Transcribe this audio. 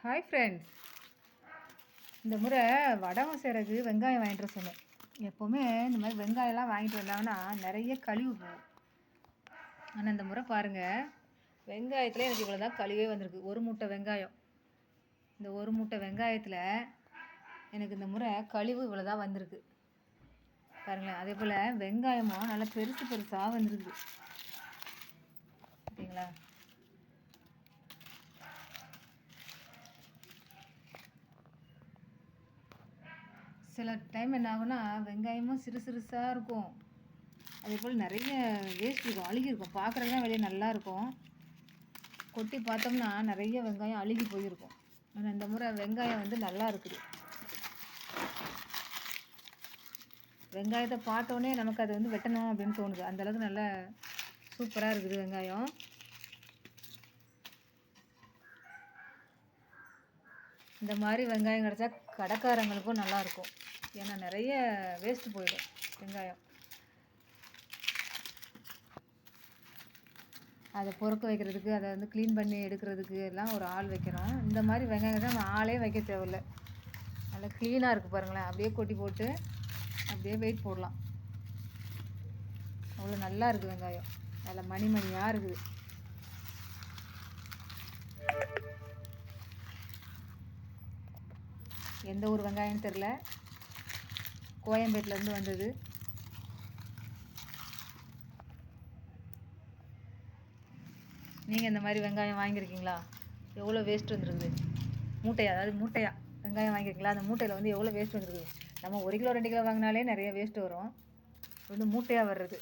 Hi friends. இந்த முறை வடகம் செய்கிறதுக்கு வெங்காயம் வாங்கிட்டு வர சொன்னேன். எப்போவுமே இந்த மாதிரி வெங்காயம்லாம் வாங்கிட்டு வந்தாங்கன்னா நிறைய கழிவு போகும். ஆனால் இந்த முறை பாருங்கள், வெங்காயத்தில் எனக்கு இவ்வளோ தான் கழிவே வந்திருக்கு. ஒரு மூட்டை வெங்காயம். இந்த ஒரு மூட்டை வெங்காயத்தில் எனக்கு இந்த முறை கழிவு இவ்வளோ தான் வந்திருக்கு பாருங்களேன். அதே போல் வெங்காயமும் நல்லா பெருசு பெருசாக வந்துருக்கு பார்த்தீங்களா. சில டைம் என்ன ஆகும்னா வெங்காயமும் சிறு சிறுசாக இருக்கும். அதே போல் நிறைய வேஸ்ட் இருக்கும், அழுகிருக்கும். பார்க்குறது தான் வெளியே நல்லா இருக்கும், கொட்டி பார்த்தோம்னா நிறைய வெங்காயம் அழுகி போயிருக்கும். ஆனால் இந்த முறை வெங்காயம் வந்து நல்லா இருக்குது. வெங்காயத்தை பார்த்தோன்னே நமக்கு அது வந்து வெட்டணும் அப்படின்னு தோணுது. அந்தளவுக்கு நல்லா சூப்பராக இருக்குது வெங்காயம். இந்த மாதிரி வெங்காயம் கிடச்சா கடைக்காரங்களுக்கும் நல்லாயிருக்கும். ஏன்னா நிறைய வேஸ்ட்டு போயிடும் வெங்காயம். அதை பொறுக்க வைக்கிறதுக்கு, அதை வந்து க்ளீன் பண்ணி எடுக்கிறதுக்கு எல்லாம் ஒரு ஆள் வைக்கணும். இந்த மாதிரி வெங்காயம் நம்ம ஆளே வைக்க தேவையில்லை. நல்லா க்ளீனாக இருக்குது பாருங்களேன். அப்படியே கொட்டி போட்டு அப்படியே வெயிட் போடலாம். அவ்வளோ நல்லா இருக்குது வெங்காயம், நல்லா மணி மணியாக இருக்குது. எந்த ஊர் வெங்காயம்னு தெரில, கோயம்பேட்டிலேருந்து வந்தது. நீங்கள் இந்த மாதிரி வெங்காயம் வாங்கியிருக்கீங்களா? எவ்வளோ வேஸ்ட் வந்துருக்குது மூட்டையாக, அதாவது மூட்டையாக வெங்காயம் வாங்கியிருக்கீங்களா? அந்த மூட்டையில் வந்து எவ்வளோ வேஸ்ட் வந்துருக்குது. நம்ம 1 கிலோ 2 கிலோ வாங்கினாலே நிறைய வேஸ்ட்டு வரும். வந்து மூட்டையாக வர்றது